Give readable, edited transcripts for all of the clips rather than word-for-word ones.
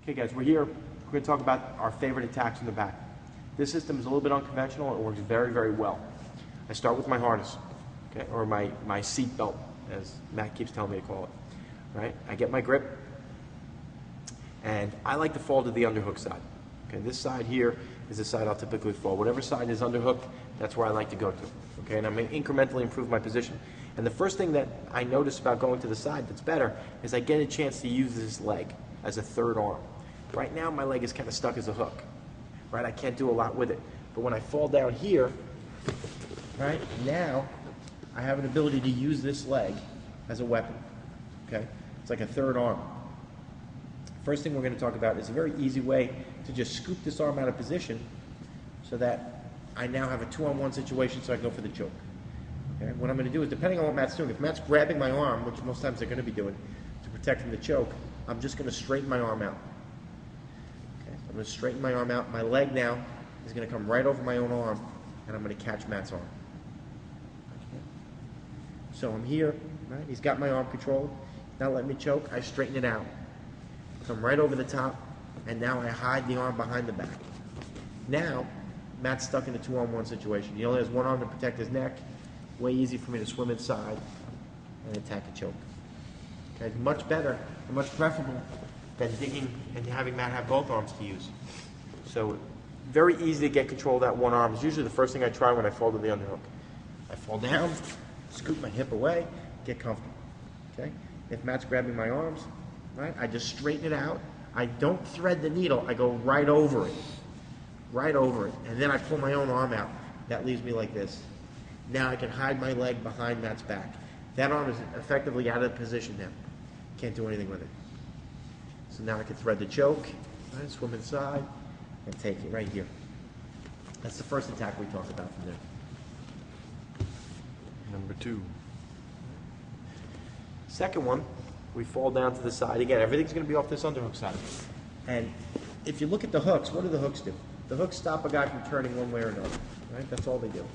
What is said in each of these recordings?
Okay guys, we're here. We're going to talk about our favorite attacks in the back. This system is a little bit unconventional. It works very, very well. I start with my harness, okay, or my seat belt, as Matt keeps telling me to call it. Right? I get my grip, and I like to fall to the underhook side. Okay, this side here is the side I'll typically fall. Whatever side is underhooked, that's where I like to go to. Okay, and I'm going to incrementally improve my position. And the first thing that I notice about going to the side that's better is I get a chance to use this leg as a third arm. Right now, my leg is kind of stuck as a hook. Right, I can't do a lot with it. But when I fall down here, right, now I have an ability to use this leg as a weapon. Okay, it's like a third arm. First thing we're going to talk about is a very easy way to just scoop this arm out of position so that I now have a 2-on-1 situation so I can go for the choke. Okay? What I'm going to do is, depending on what Matt's doing, if Matt's grabbing my arm, which most times they're going to be doing to protect from the choke, I'm just going to straighten my arm out. Okay? I'm going to straighten my arm out. My leg now is going to come right over my own arm, and I'm going to catch Matt's arm. Okay? So I'm here, right? He's got my arm controlled. Not letting me choke. I straighten it out. Come right over the top, and now I hide the arm behind the back. Now, Matt's stuck in a 2-on-1 situation. He only has one arm to protect his neck. Way easy for me to swim inside and attack a choke. Okay, much better and much preferable than digging and having Matt have both arms to use. So, very easy to get control of that one arm. It's usually the first thing I try when I fall to the underhook. I fall down, scoop my hip away, get comfortable. Okay? If Matt's grabbing my arms, right, I just straighten it out. I don't thread the needle. I go right over it. Right over it. And then I pull my own arm out. That leaves me like this. Now I can hide my leg behind Matt's back. That arm is effectively out of position now. Can't do anything with it. So now I can thread the choke, right, swim inside, and take it right here. That's the first attack we talked about from there. Number 2. Second one, we fall down to the side. Again, everything's going to be off this underhook side. And if you look at the hooks, what do the hooks do? The hooks stop a guy from turning one way or another. Right? That's all they do.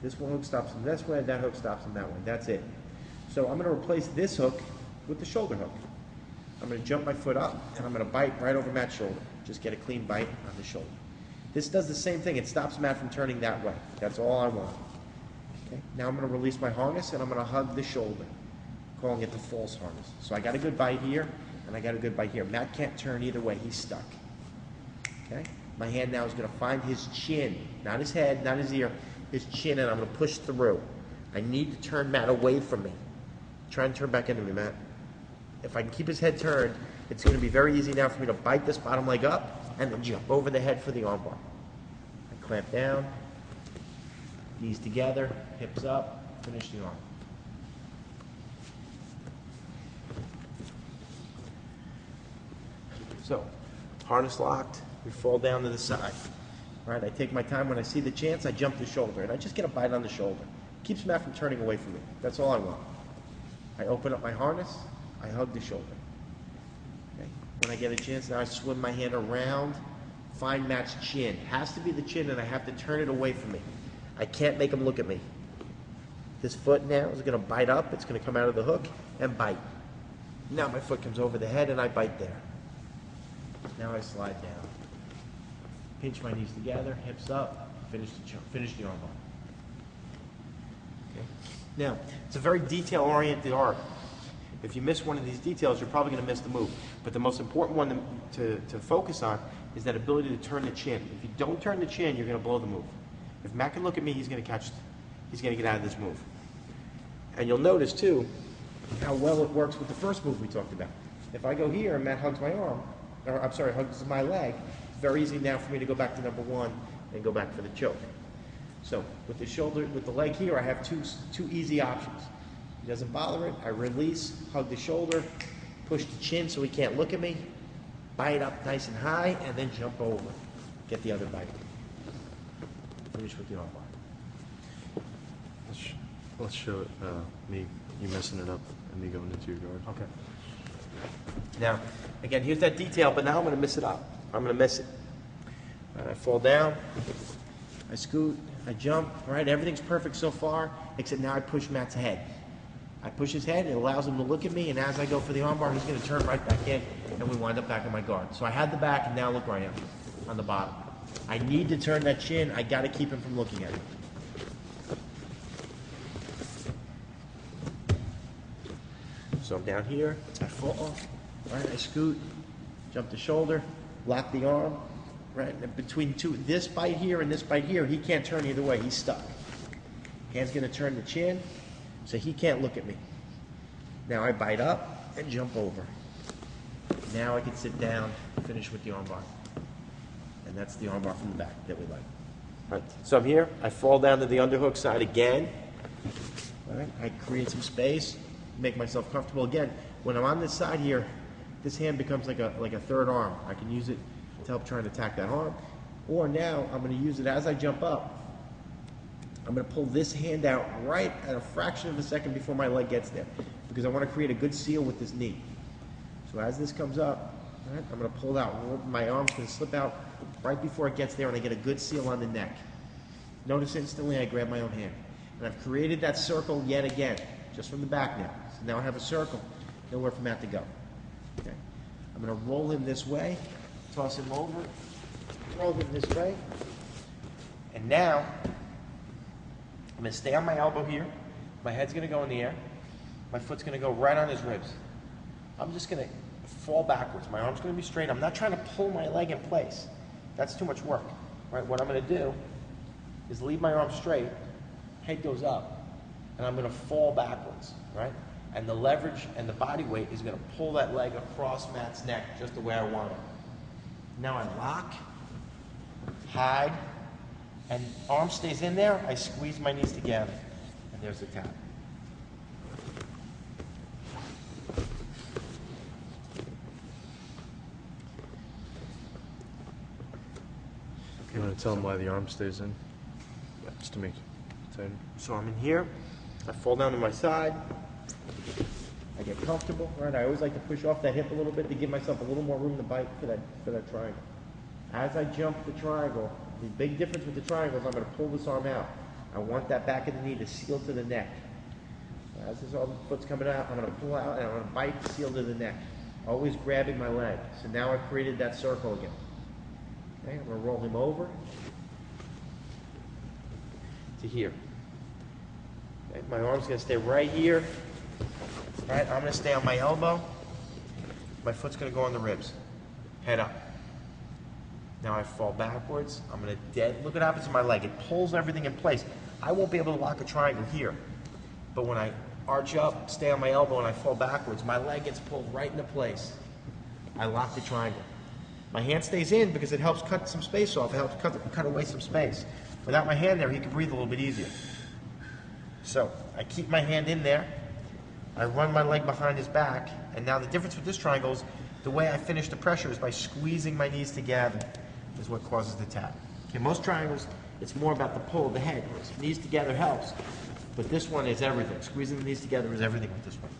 This one hook stops him this way, that hook stops him that way. That's it. So I'm going to replace this hook with the shoulder hook. I'm going to jump my foot up, and I'm going to bite right over Matt's shoulder. Just get a clean bite on the shoulder. This does the same thing. It stops Matt from turning that way. That's all I want. Okay? Now I'm going to release my harness, and I'm going to hug the shoulder, calling it the false harness. So I got a good bite here, and I got a good bite here. Matt can't turn either way. He's stuck. Okay? My hand now is going to find his chin, not his head, not his ear, his chin, and I'm going to push through. I need to turn Matt away from me. Try and turn back into me, Matt. If I can keep his head turned, it's going to be very easy now for me to bite this bottom leg up and then jump over the head for the armbar. I clamp down, knees together, hips up, finish the arm. So, harness locked, we fall down to the side. Right, I take my time. When I see the chance, I jump the shoulder, and I just get a bite on the shoulder. Keeps Matt from turning away from me. That's all I want. I open up my harness, I hug the shoulder. Okay. When I get a chance, now I swim my hand around, find Matt's chin. Has to be the chin, and I have to turn it away from me. I can't make him look at me. This foot now is going to bite up. It's going to come out of the hook and bite. Now my foot comes over the head, and I bite there. Now I slide down. Pinch my knees together, hips up, finish the arm bar. Okay. Now, it's a very detail-oriented art. If you miss one of these details, you're probably going to miss the move. But the most important one to focus on is that ability to turn the chin. If you don't turn the chin, you're going to blow the move. If Matt can look at me, he's going to get out of this move. And you'll notice, too, how well it works with the first move we talked about. If I go here and Matt hugs my arm, or I'm sorry, hugs my leg, it's very easy now for me to go back to number 1 and go back for the choke. So with the shoulder, with the leg here, I have two easy options. He doesn't bother it. I release, hug the shoulder, push the chin so he can't look at me, bite up nice and high, and then jump over. Get the other bite. Finish with the arm bar. Let's show it, you messing it up and me going into your guard. Okay. Now, again, here's that detail, but now I'm going to miss it up. I'm going to miss it. I fall down, I scoot, I jump, right? Everything's perfect so far, except now I push Matt's head. I push his head, it allows him to look at me, and as I go for the armbar, he's going to turn right back in and we wind up back on my guard. So I had the back, and now look where I am, on the bottom. I need to turn that chin. I got to keep him from looking at me. So I'm down here, I fall, right, I scoot, jump the shoulder, lock the arm, right, and between this bite here and this bite here, he can't turn either way, he's stuck. Hand's gonna turn the chin, so he can't look at me. Now I bite up and jump over. Now I can sit down, finish with the armbar. And that's the armbar from the back that we like. Right. So I'm here, I fall down to the underhook side again. All right. I create some space, make myself comfortable. Again, when I'm on this side here, this hand becomes like a third arm. I can use it to help try and attack that arm. Or now I'm going to use it as I jump up. I'm going to pull this hand out right at a fraction of a second before my leg gets there, because I want to create a good seal with this knee. So as this comes up, right, I'm going to pull out. My arm's going to slip out right before it gets there, and I get a good seal on the neck. Notice instantly I grab my own hand. And I've created that circle yet again, just from the back now. So now I have a circle, nowhere for Matt to go. Okay. I'm going to roll him this way, toss him over, roll him this way, and now I'm going to stay on my elbow here. My head's going to go in the air. My foot's going to go right on his ribs. I'm just going to fall backwards. My arm's going to be straight. I'm not trying to pull my leg in place. That's too much work. Right? What I'm going to do is leave my arm straight, head goes up, and I'm going to fall backwards. Right? And the leverage and the body weight is going to pull that leg across Matt's neck just the way I want it. Now I lock, hide, and arm stays in there. I squeeze my knees together, and there's the tap. You want to tell them why the arm stays in? Yeah. Just to make it tighter. So I'm in here. I fall down to my side. I get comfortable, right? I always like to push off that hip a little bit to give myself a little more room to bite for that triangle. As I jump the triangle, the big difference with the triangle is I'm going to pull this arm out. I want that back of the knee to seal to the neck. As this arm foot's coming out, I'm going to pull out and I'm going to bite, seal to the neck. Always grabbing my leg. So now I've created that circle again. Okay, I'm going to roll him over to here. Okay, my arm's going to stay right here. Right, I'm going to stay on my elbow. My foot's going to go on the ribs. Head up. Now I fall backwards. I'm going to look what happens to my leg. It pulls everything in place. I won't be able to lock a triangle here. But when I arch up, stay on my elbow, and I fall backwards, my leg gets pulled right into place. I lock the triangle. My hand stays in because it helps cut some space off. It helps cut away some space. Without my hand there, he can breathe a little bit easier. So I keep my hand in there. I run my leg behind his back. And now the difference with this triangle is the way I finish the pressure is by squeezing my knees together is what causes the tap. Okay, most triangles, it's more about the pull of the head. Knees together helps. But this one is everything. Squeezing the knees together is everything with this one.